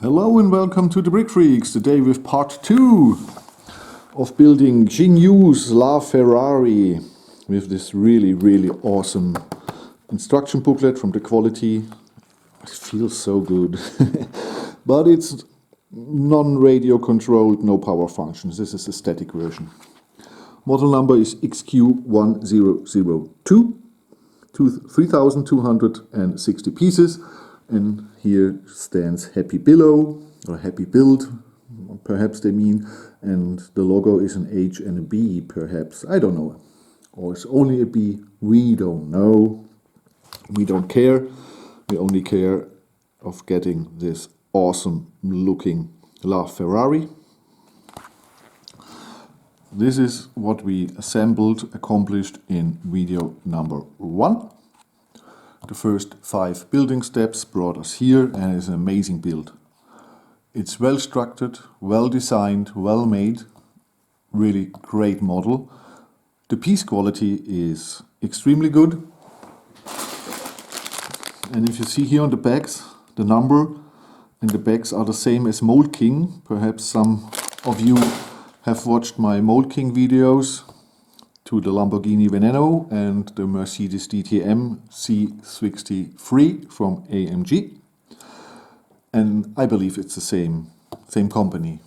Hello and welcome to the Brick Freaks, today with part 2 of building Xinyu's LaFerrari with this really awesome instruction booklet from the quality. It feels so good. But it's non-radio controlled, no power functions. This is a static version. Model number is XQ1002, 3,260 pieces. And here stands Happy Below, or Happy Build, perhaps they mean, and the logo is an H and a B, perhaps, I don't know. Or it's only a B, we don't know. We don't care, we only care of getting this awesome looking LaFerrari. This is what we assembled, accomplished in video number 1. The first 5 building steps brought us here, and it's an amazing build. It's well structured, well designed, well made, really great model. The piece quality is extremely good. And if you see here on the backs, the number and the backs are the same as Mould King. Perhaps some of you have watched my Mould King videos to the Lamborghini Veneno and the Mercedes DTM C63 from AMG. And I believe it's the same company,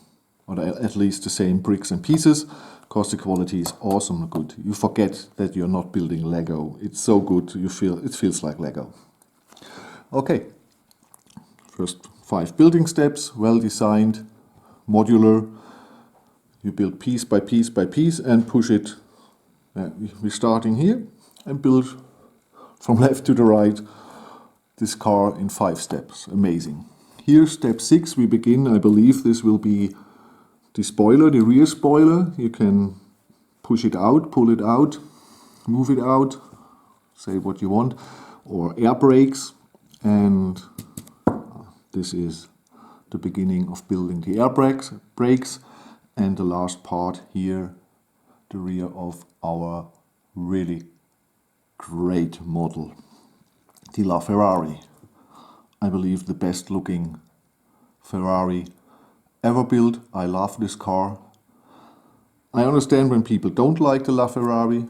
or at least the same bricks and pieces, because the quality is awesome and good. You forget that you're not building Lego. It's so good, it feels like Lego. Okay, first 5 building steps, well designed, modular. You build piece by piece by piece and push it. We're starting here and build from left to the right this car in 5 steps. Amazing. Here, step 6, we begin. I believe this will be the spoiler, the rear spoiler. You can push it out, pull it out, move it out, say what you want, or air brakes. And this is the beginning of building the air brakes. And the last part here, the rear of our really great model, the LaFerrari. I believe the best looking Ferrari ever built. I love this car. I understand when people don't like the LaFerrari,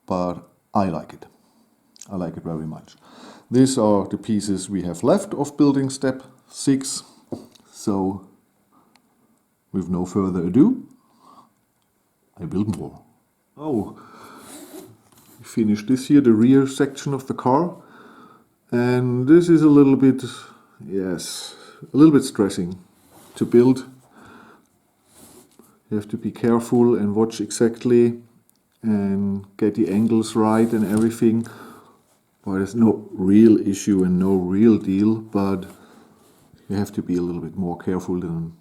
but I like it. I like it very much. These are the pieces we have left of building step 6. So, with no further ado, I build more. Oh, we finished this here, the rear section of the car. And this is a little bit, stressing to build. You have to be careful and watch exactly and get the angles right and everything. Well, there's no real issue and no real deal, but you have to be a little bit more careful than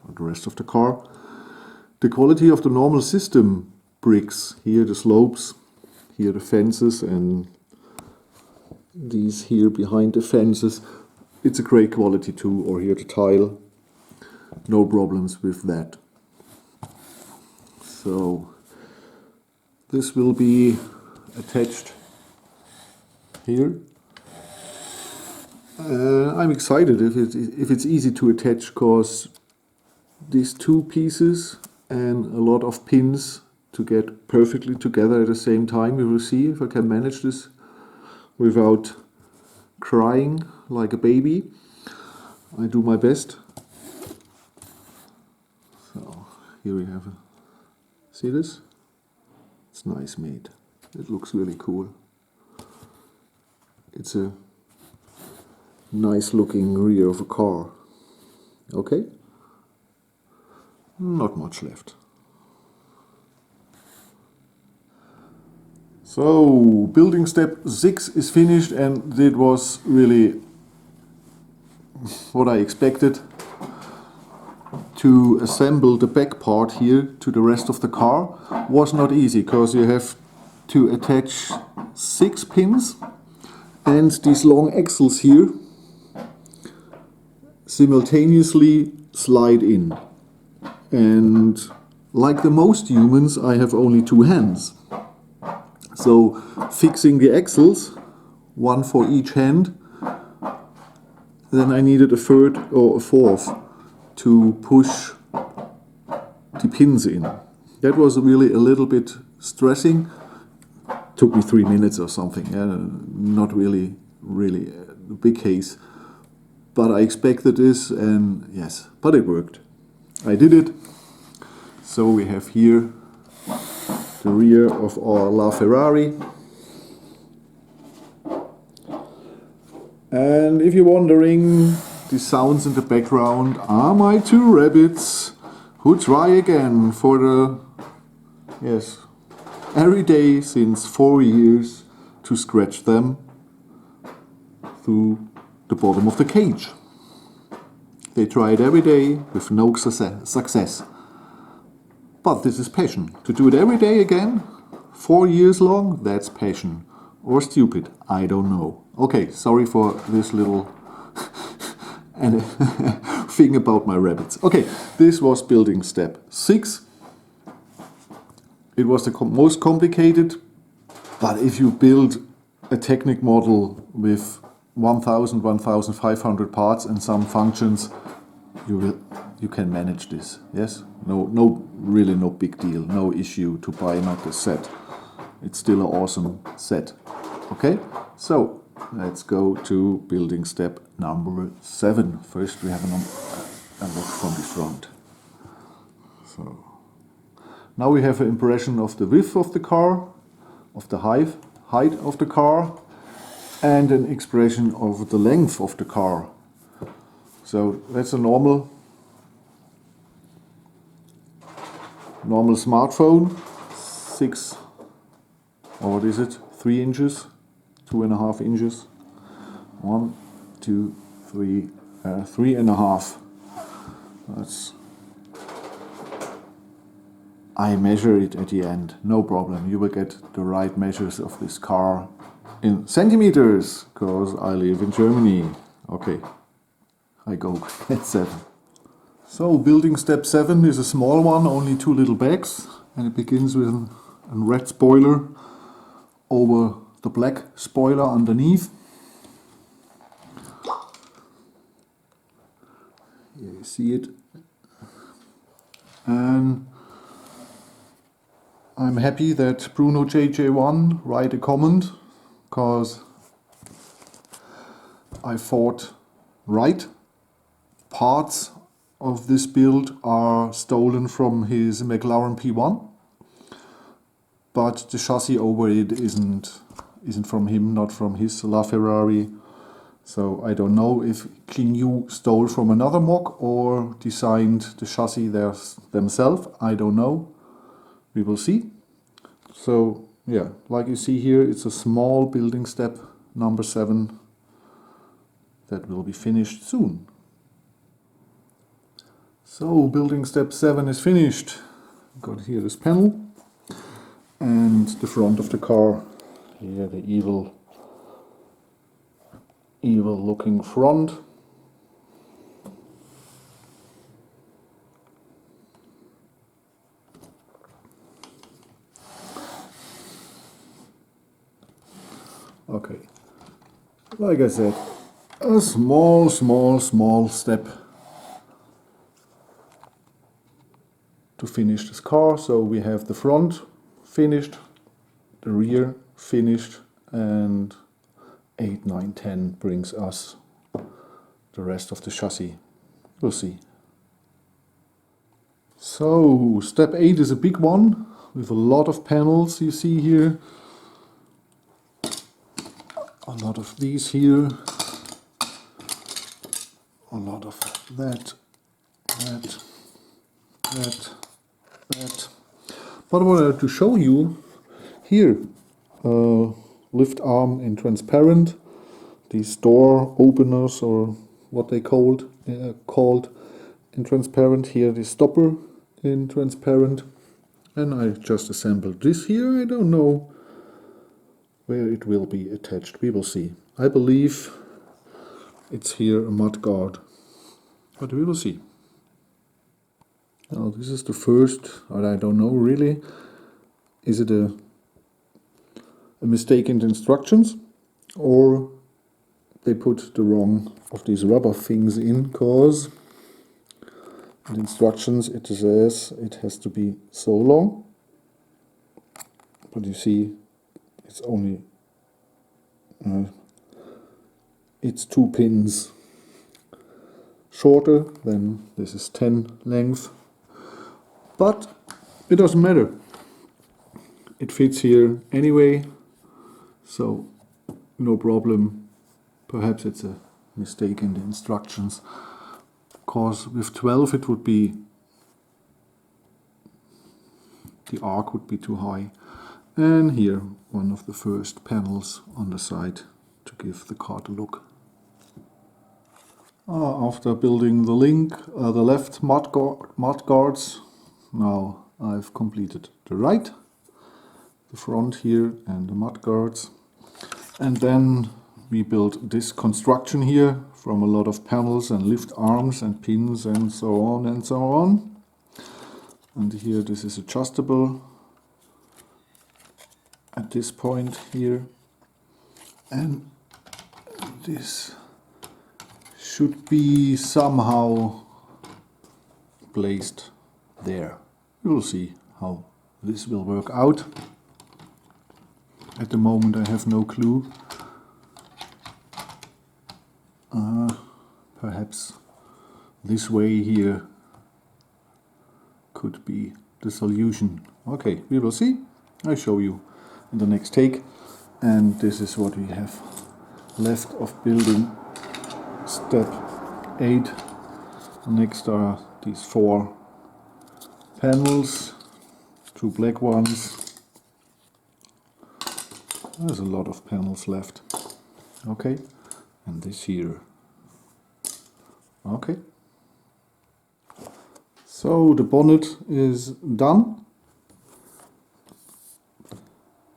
the rest of the car. The quality of the normal system bricks, here the slopes, here the fences, and these here behind the fences, it's a great quality too, or here the tile, no problems with that. So this will be attached here. I'm excited if it's easy to attach, because these 2 pieces and a lot of pins to get perfectly together at the same time. We will see if I can manage this without crying like a baby. I do my best. So here we have see this? It's nice made. It looks really cool. It's a nice looking rear of a car. Okay? Not much left. So, building step 6 is finished, and it was really what I expected. To assemble the back part here to the rest of the car was not easy, because you have to attach 6 pins and these long axles here simultaneously slide in. And like the most humans, I have only 2 hands. So fixing the axles, one for each hand, then I needed a third or a fourth to push the pins in. That was really a little bit stressing. Took me 3 minutes or something. Not really a big case. But I expected this, and yes, but it worked. I did it. So we have here the rear of our LaFerrari. And if you're wondering, the sounds in the background are my two rabbits who try again for the, yes, every day since 4 years to scratch them through the bottom of the cage. They try it every day with no success. But this is passion. To do it every day again, 4 years long, that's passion. Or stupid, I don't know. Okay, sorry for this little thing about my rabbits. Okay, this was building step 6. It was the most complicated, but if you build a Technic model with 1,000, 1,500 parts and some functions, you can manage this. Yes, really no big deal, no issue to buy not the set. It's still an awesome set. Okay, so let's go to building step number 7. First, we have a look from the front. So now we have an impression of the width of the car, of the height of the car, and an expression of the length of the car. So that's a normal smartphone, 6, or what is it, 3 inches, 2.5 inches, 1, 2, 3, 3.5. I measure it at the end, no problem. You will get the right measures of this car in centimeters, because I live in Germany. Okay, I go at 7. So building step 7 is a small one, only 2 little bags, and it begins with a red spoiler over the black spoiler underneath. Here you see it. And I'm happy that Bruno JJ1 write a comment, because I thought right parts of this build are stolen from his McLaren P1, but the chassis over it isn't from him, not from his LaFerrari. So I don't know if Xinyu stole from another mock or designed the chassis themselves. I don't know. We will see. So yeah, like you see here, it's a small building step number 7 that will be finished soon. So building step 7 is finished. Got here this panel and the front of the car. Here the evil looking front. Okay, like I said, a small step to finish this car. So we have the front finished, the rear finished, and 8, 9, 10 brings us the rest of the chassis. We'll see. So step 8 is a big one with a lot of panels you see here. A lot of these here. A lot of that. But I wanted to show you here, lift arm in transparent, these door openers or what they called in transparent. Here the stopper in transparent, and I just assembled this here. I don't know where it will be attached. We will see. I believe it's here a mud guard, but we will see. Now this is the first, or I don't know really. Is it a mistake in the instructions, or they put the wrong of these rubber things in, cause in the instructions it says it has to be so long, but you see it's only it's 2 pins shorter, then this is 10 length, but it doesn't matter, it fits here anyway, so no problem. Perhaps it's a mistake in the instructions, because with 12 it would be, the arc would be too high. And here one of the first panels on the side to give the card a look. After building the the left mud guards, now I've completed the right, the front here and the mud guards. And then we built this construction here from a lot of panels and lift arms and pins and so on and so on. And here this is adjustable at this point here. And this should be somehow placed there. We will see how this will work out. At the moment I have no clue. Perhaps this way here could be the solution. Okay, we will see. I show you in the next take. And this is what we have left of building step 8. Next are these 4 panels, 2 black ones. There's a lot of panels left. Okay, and this here. Okay. So the bonnet is done.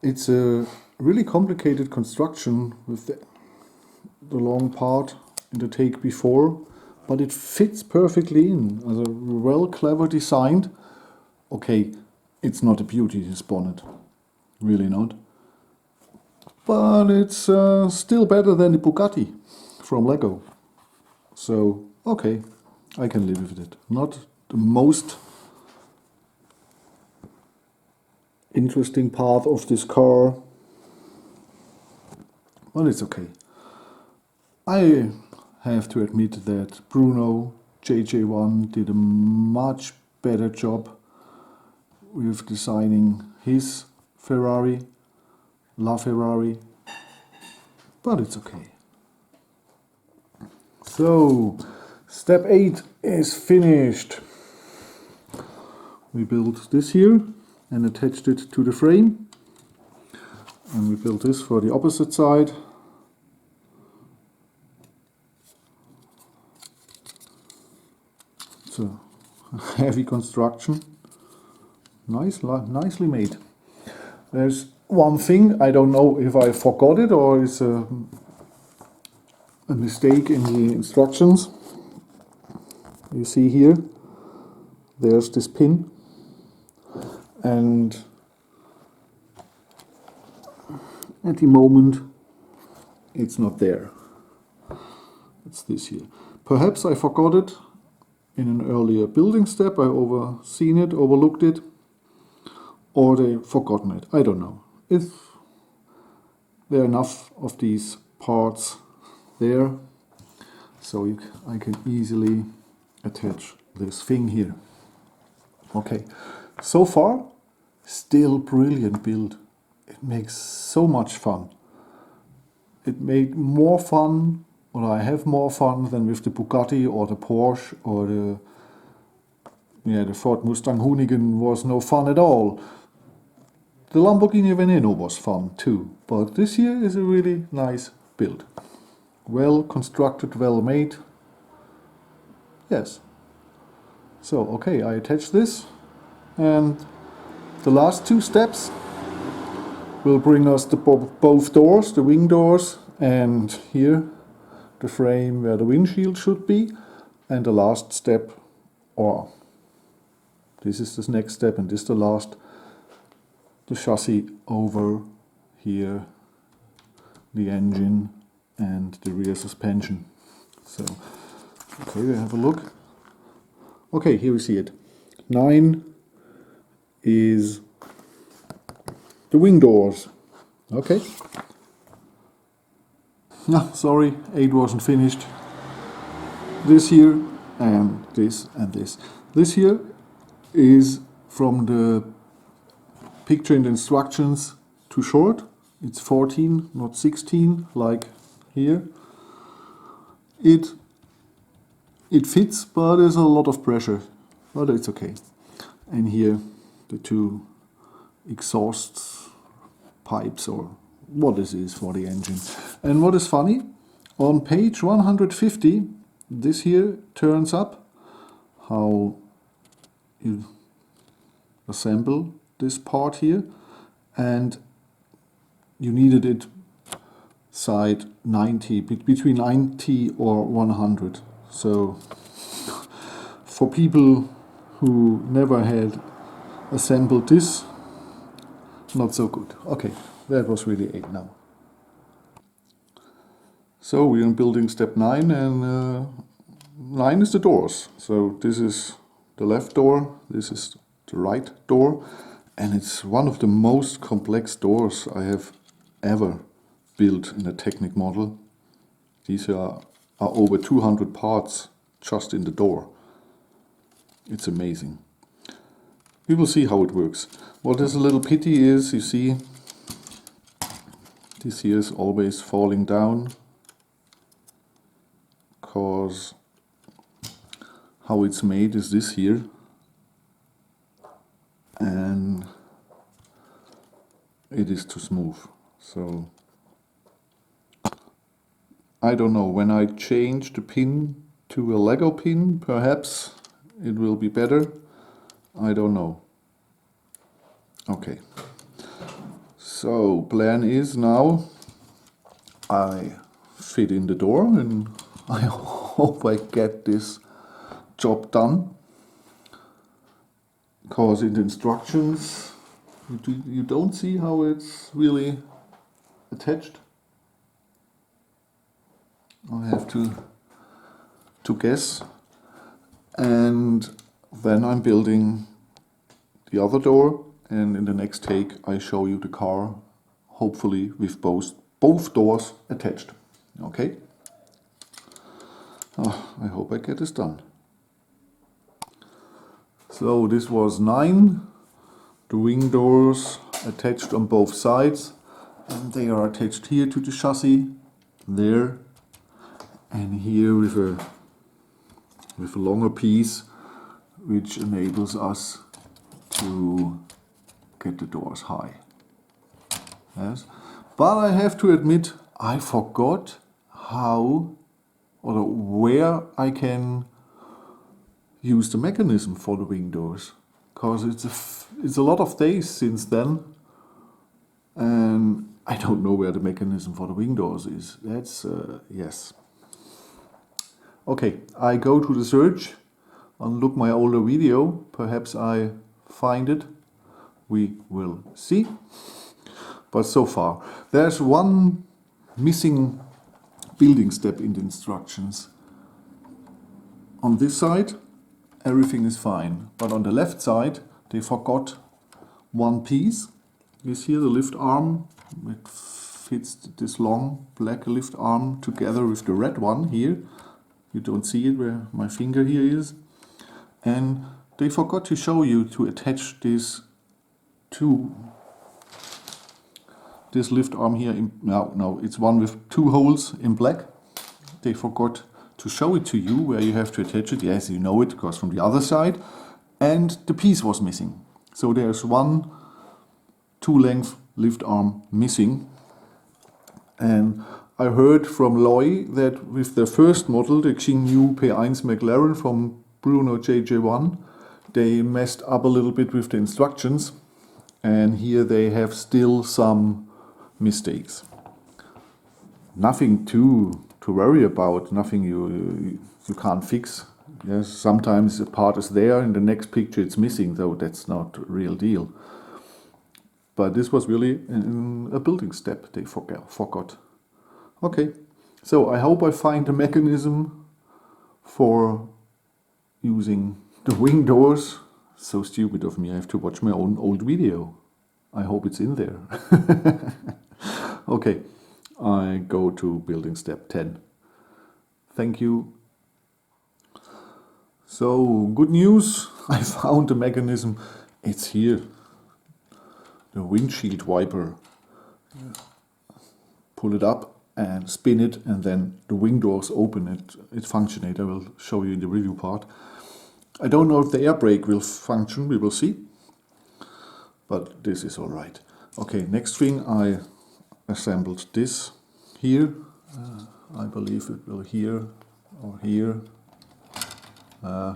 It's a really complicated construction with the long part in the take before, but it fits perfectly in. As a well clever designed. Okay, it's not a beauty, this bonnet, really not. But it's still better than the Bugatti from Lego. So, okay, I can live with it. Not the most interesting part of this car, but it's okay. I have to admit that Bruno JJ1 did a much better job with designing his Ferrari, LaFerrari, but it's okay. So, step 8 is finished. We built this here and attached it to the frame. And we built this for the opposite side. It's a heavy construction. Nicely made. There's one thing, I don't know if I forgot it or it's a mistake in the instructions. You see here, there's this pin, and at the moment it's not there. It's this here. Perhaps I forgot it in an earlier building step, I overlooked it, or they forgotten it, I don't know. If there are enough of these parts there, so I can easily attach this thing here. Okay, so far still brilliant build. It makes so much fun. It made more fun, or I have more fun than with the Bugatti or the Porsche or the Ford Mustang Hoonigan was no fun at all. The Lamborghini Veneno was fun too, but this here is a really nice build. Well constructed, well made. Yes. So, okay, I attach this, and the last 2 steps will bring us to both doors, the wing doors, and here the frame where the windshield should be, and the last step, or this is the next step and this the last, the chassis over here, the engine and the rear suspension. So, okay, we have a look. Okay, here we see it. 9 is the wing doors. Okay. No, sorry, 8 wasn't finished. This here and this and this. This here is from the picture in the instructions too short. It's 14, not 16, like here. It fits, but there's a lot of pressure, but it's okay. And here the 2 exhaust pipes, or what this is for the engine. And what is funny, on page 150, this here turns up how you assemble this part here, and you needed it side 90, between 90 or 100. So for people who never had assembled this, not so good. Okay, that was really 8 now. So we're in building step 9, and 9 is the doors. So this is the left door, this is the right door, and it's one of the most complex doors I have ever built in a Technic model. These are over 200 parts just in the door. It's amazing. We will see how it works. What is a little pity is, you see, this here is always falling down, because how it's made is this here, and it is too smooth. So I don't know, when I change the pin to a Lego pin, perhaps it will be better. I don't know. Okay. So plan is now I fit in the door, and I hope I get this job done. Because in the instructions you don't see how it's really attached. I have to guess, and then I'm building the other door, and in the next take I show you the car, hopefully with both doors attached. Okay? Oh, I hope I get this done. So this was 9, the wing doors attached on both sides, and they are attached here to the chassis, there, and here with a longer piece, which enables us to get the doors high. Yes, but I have to admit I forgot how or where I can use the mechanism for the wing doors, because it's a lot of days since then, and I don't know where the mechanism for the wing doors is. That's yes. Okay, I go to the search and look my older video. Perhaps I find it. We will see. But so far, there's one missing building step in the instructions. On this side, everything is fine. But on the left side, they forgot one piece. You see the lift arm. It fits this long black lift arm together with the red one here. You don't see it where my finger here is. And they forgot to show you to attach this to this lift arm here. No, it's one with 2 holes in black. They forgot to show it to you where you have to attach it. Yes, you know it because from the other side. And the piece was missing. So there's one 2-length lift arm missing. And I heard from Loy that with the first model, the Xinyu P1 McLaren from Bruno JJ1, they messed up a little bit with the instructions, and here they have still some mistakes. Nothing to worry about, nothing you can't fix. Yes, sometimes a part is there, in the next picture it's missing, though that's not a real deal. But this was really a building step they forgot. Okay, So I hope I find a mechanism for using the wing doors. So stupid of me, I have to watch my own old video. I hope it's in there. Okay, I go to building step 10. Thank you. So, good news, I found the mechanism. It's here. The windshield wiper. Pull it up and spin it, and then the wing doors open. It functionates. I will show you in the review part. I don't know if the air brake will function, we will see. But this is alright. Okay, next thing, I assembled this here. I believe it will here or here. I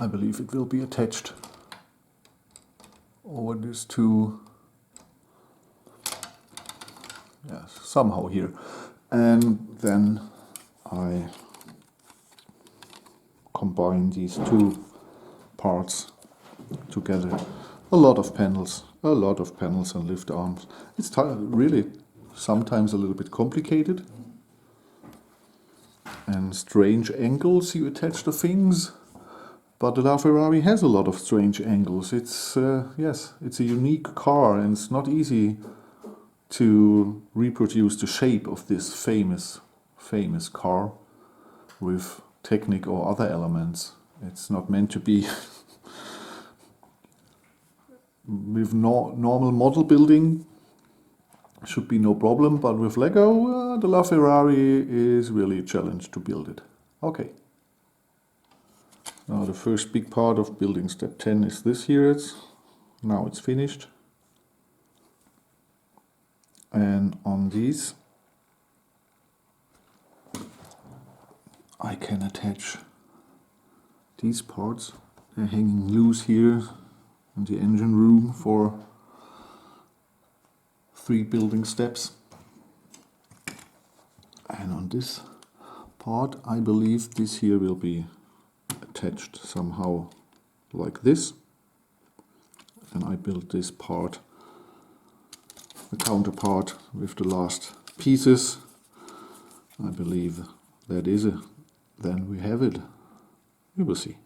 believe it will be attached over these two, yes, somehow here. And then I combine these two parts together. A lot of panels and lift arms. It's really sometimes a little bit complicated. And strange angles you attach the things. But the LaFerrari has a lot of strange angles. It's, yes, it's a unique car, and it's not easy to reproduce the shape of this famous car with Technic or other elements. It's not meant to be with normal model building. Should be no problem, but with Lego, the LaFerrari is really a challenge to build it. Okay. Now the first big part of building step 10 is this here. Now it's finished. And on these I can attach these parts. They're hanging loose here in the engine room for 3 building steps. And on this part I believe this here will be attached somehow like this. And I built this part, the counterpart with the last pieces. I believe that is it. Then we have it. We will see.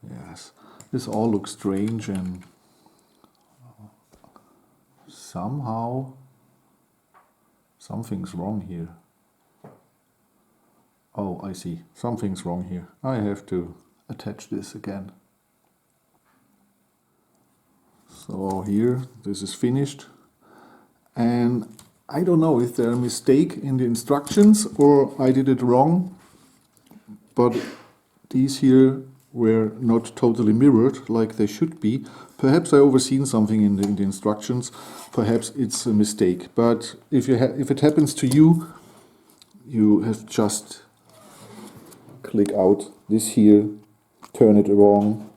Yes, this all looks strange and somehow something's wrong here. Oh, I see. Something's wrong here. I have to attach this again. So here, this is finished. And I don't know if there's a mistake in the instructions or I did it wrong. But these here were not totally mirrored like they should be. Perhaps I overseen something in the instructions. Perhaps it's a mistake. But if it happens to you, you have just click out this here, turn it wrong,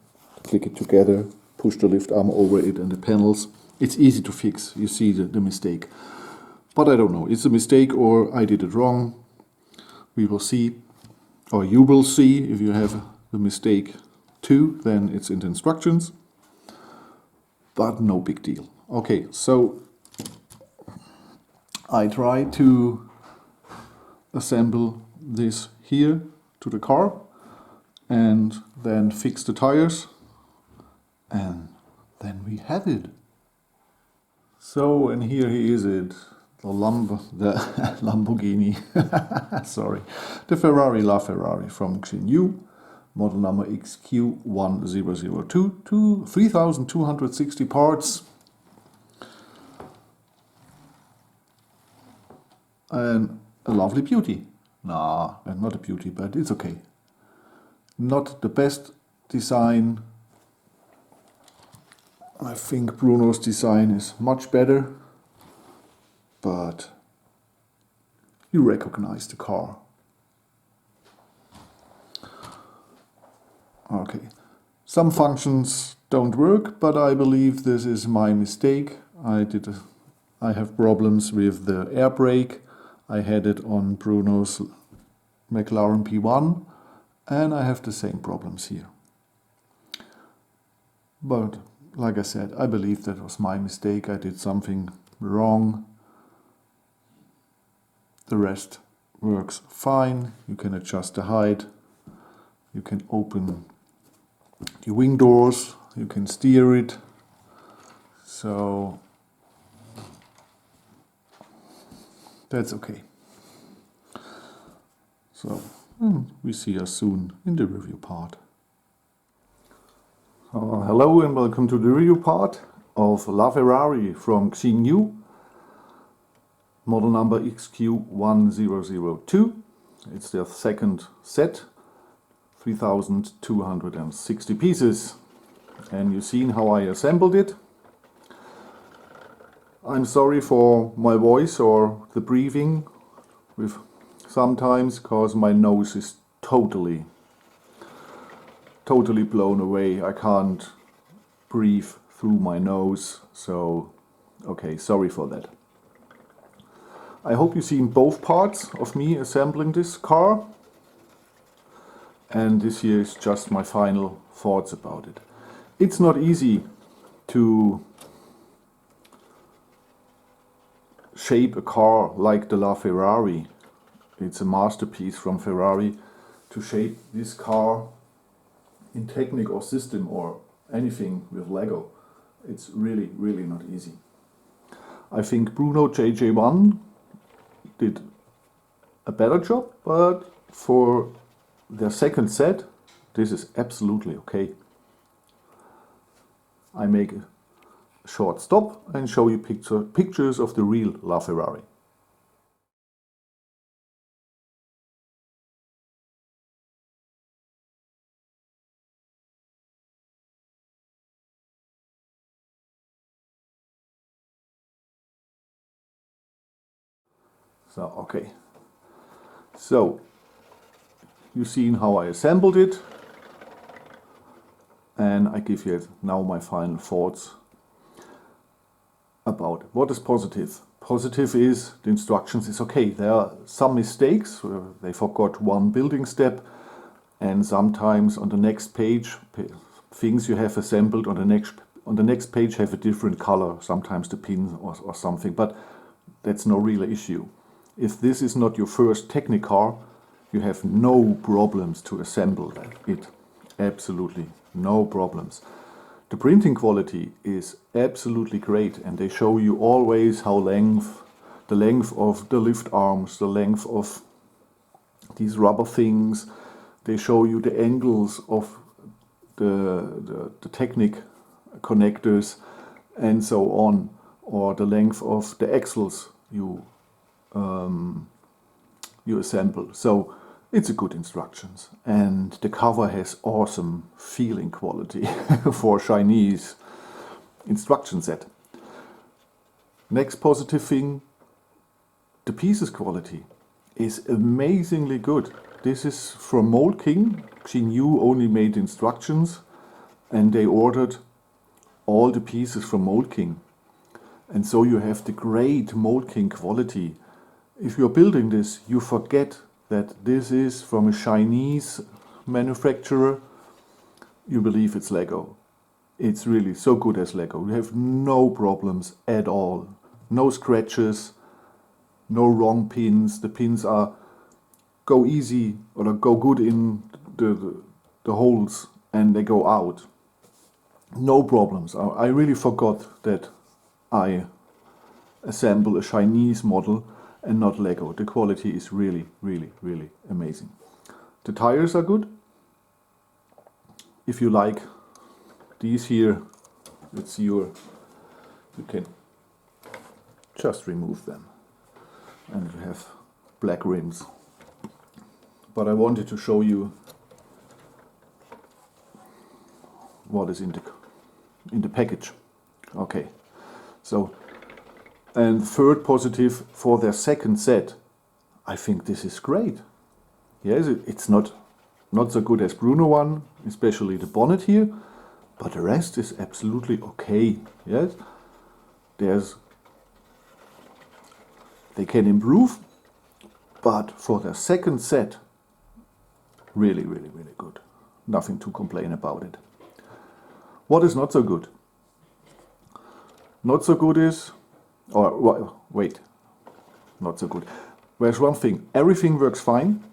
click it together, push the lift arm over it and the panels. It's easy to fix, you see the mistake. But I don't know, it's a mistake or I did it wrong. We will see, or you will see. If you have the mistake too, then it's in the instructions. But no big deal. Okay, so I try to assemble this here to the car and then fix the tires, and then we have it. So, and here is it, the Lamborghini, sorry, the Ferrari LaFerrari from Xinyu, model number XQ1002 to 3,260 parts. And a lovely beauty. Nah, not a beauty, but it's okay. Not the best design. I think Bruno's design is much better, but you recognize the car. Okay, some functions don't work, but I believe this is my mistake. I have problems with the air brake. I had it on Bruno's McLaren P1, and I have the same problems here. But like I said, I believe that was my mistake. I did something wrong. The rest works fine. You can adjust the height. You can open the wing doors. You can steer it. So that's okay. So we see us soon in the review part. Hello and welcome to the review part of LaFerrari from Xinyu, model number XQ1002. It's their second set, 3,260 pieces. And you've seen how I assembled it. I'm sorry for my voice or the breathing with sometimes, because my nose is totally blown away. I can't breathe through my nose, so okay, sorry for that. I hope you've seen both parts of me assembling this car, and this here is just my final thoughts about it. It's not easy to shape a car like the LaFerrari. It's a masterpiece from Ferrari to shape this car in technique or system or anything with Lego. It's really not easy. I think Bruno JJ1 did a better job, but for their second set, this is absolutely okay. I make a short stop and show you pictures of the real LaFerrari. So, okay. So, you've seen how I assembled it, and I give you now my final thoughts about it. What is positive? Positive is the instructions is okay. There are some mistakes. They forgot one building step, and sometimes on the next page, things you have assembled on the next page have a different color. Sometimes the pins or something, but that's no real issue. If this is not your first Technicar, you have no problems to assemble it. Absolutely no problems. The printing quality is absolutely great, and they show you always how the length of the lift arms, the length of these rubber things. They show you the angles of the Technic connectors and so on, or the length of the axles you assemble. So it's a good instructions, and the cover has awesome feeling quality for Chinese instruction set. Next positive thing, the pieces quality is amazingly good. This is from Mould King. Xinyu only made instructions, and they ordered all the pieces from Mould King, and so you have the great Mould King quality. If you're building this, you forget that this is from a Chinese manufacturer. You believe it's Lego. It's really so good as Lego. You have no problems at all. No scratches, no wrong pins. The pins go easy or go good in the holes, and they go out. No problems. I really forgot that I assemble a Chinese model and not Lego. The quality is really amazing. The tires are good. If you like these here, you can just remove them, and you have black rims. But I wanted to show you what is in the package. Okay, so. And third positive for their second set, I think this is great. Yes, it's not so good as Bruno one, especially the bonnet here, but the rest is absolutely okay. Yes, they can improve, but for their second set, really good. Nothing to complain about it. What is not so good? not so good is, or wait, not so good. There's one thing, everything works fine.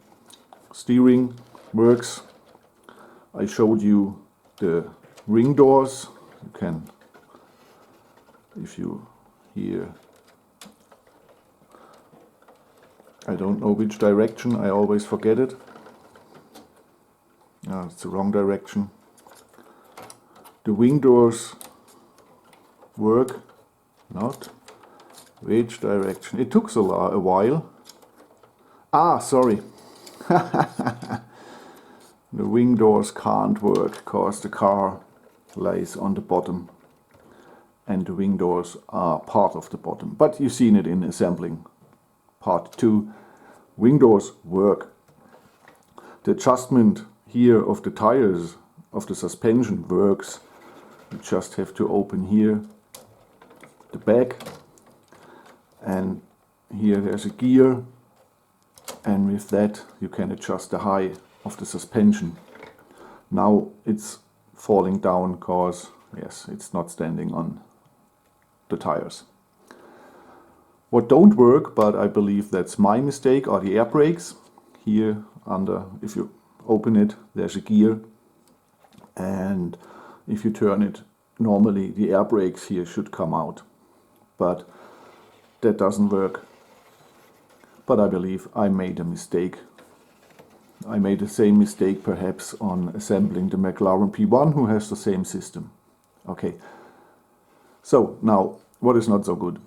Steering works. I showed you the ring doors. You can, if you here, I don't know which direction, I always forget it. It's the wrong direction. The wing doors work, not which direction. It took a while. Sorry. The wing doors can't work because the car lays on the bottom and the wing doors are part of the bottom. But you've seen it in assembling part 2. Wing doors work. The adjustment here of the tires, of the suspension works. You just have to open here the back, and here there's a gear, and with that you can adjust the height of the suspension. Now it's falling down because, yes, it's not standing on the tires. What don't work, but I believe that's my mistake, are the air brakes. Here under, if you open it, there's a gear, and if you turn it, normally the air brakes here should come out, but that doesn't work. But I believe I made a mistake. I made the same mistake perhaps on assembling the McLaren P1, who has the same system. Okay, so now what is not so good?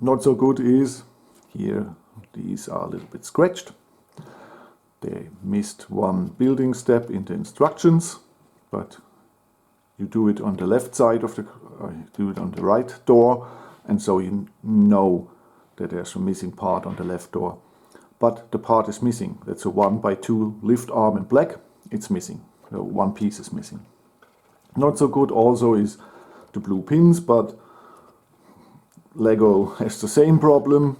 Not so good is here, these are a little bit scratched. They missed one building step in the instructions, but you do it on the left side of the, do it on the right door, and so you know that there's a missing part on the left door. But the part is missing. That's a 1x2 lift arm in black. It's missing. So one piece is missing. Not so good also is the blue pins, but Lego has the same problem.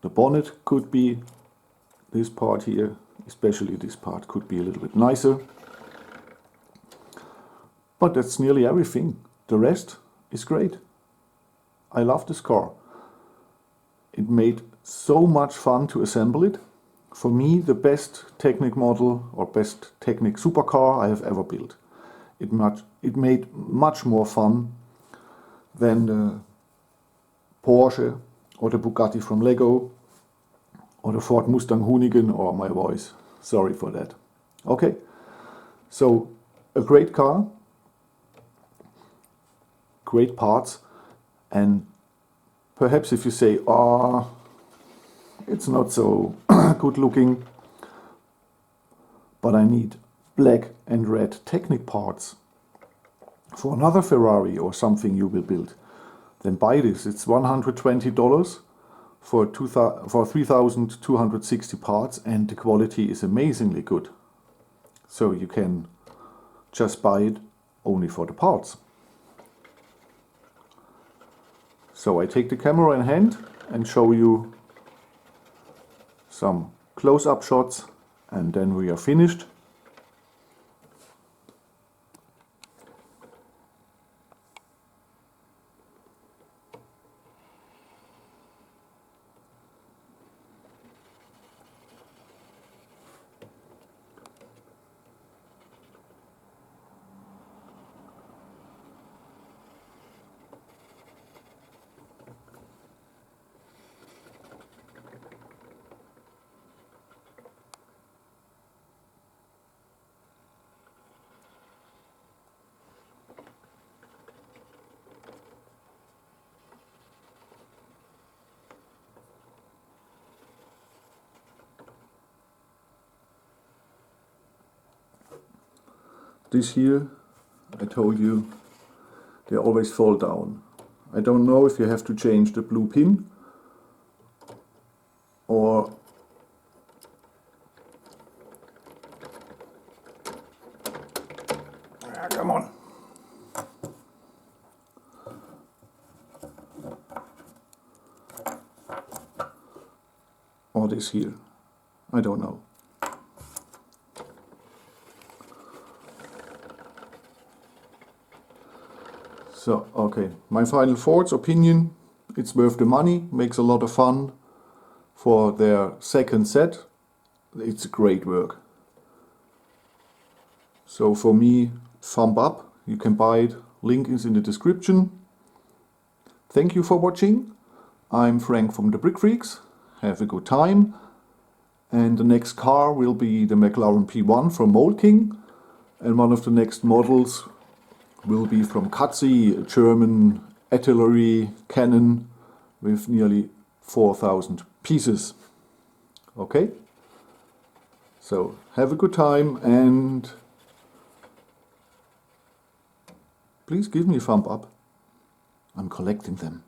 The bonnet could be, this part here, especially this part, could be a little bit nicer. But that's nearly everything. The rest is great. I love this car. It made so much fun to assemble it. For me, the best Technic model or best Technic supercar I have ever built. It made much more fun than the Porsche or the Bugatti from Lego or the Ford Mustang Hoonigan, or my voice. Sorry for that. Okay, so a great car, great parts, and perhaps if you say, it's not so good looking, but I need black and red Technic parts for another Ferrari or something you will build, then buy this. It's $120 for 3,260 parts, and the quality is amazingly good. So you can just buy it only for the parts. So I take the camera in hand and show you some close-up shots, and then we are finished. This here, I told you, they always fall down. I don't know if you have to change the blue pin or come on. Or this here, I don't know. So, okay, my final thoughts, opinion, it's worth the money, makes a lot of fun. For their second set, it's great work. So for me, thumb up, you can buy it, link is in the description. Thank you for watching. I'm Frank from the Brick Freaks, have a good time. And the next car will be the McLaren P1 from Mould King. And one of the next models will be from Katzi, a German artillery cannon with nearly 4,000 pieces. Okay? So have a good time and please give me a thumb up. I'm collecting them.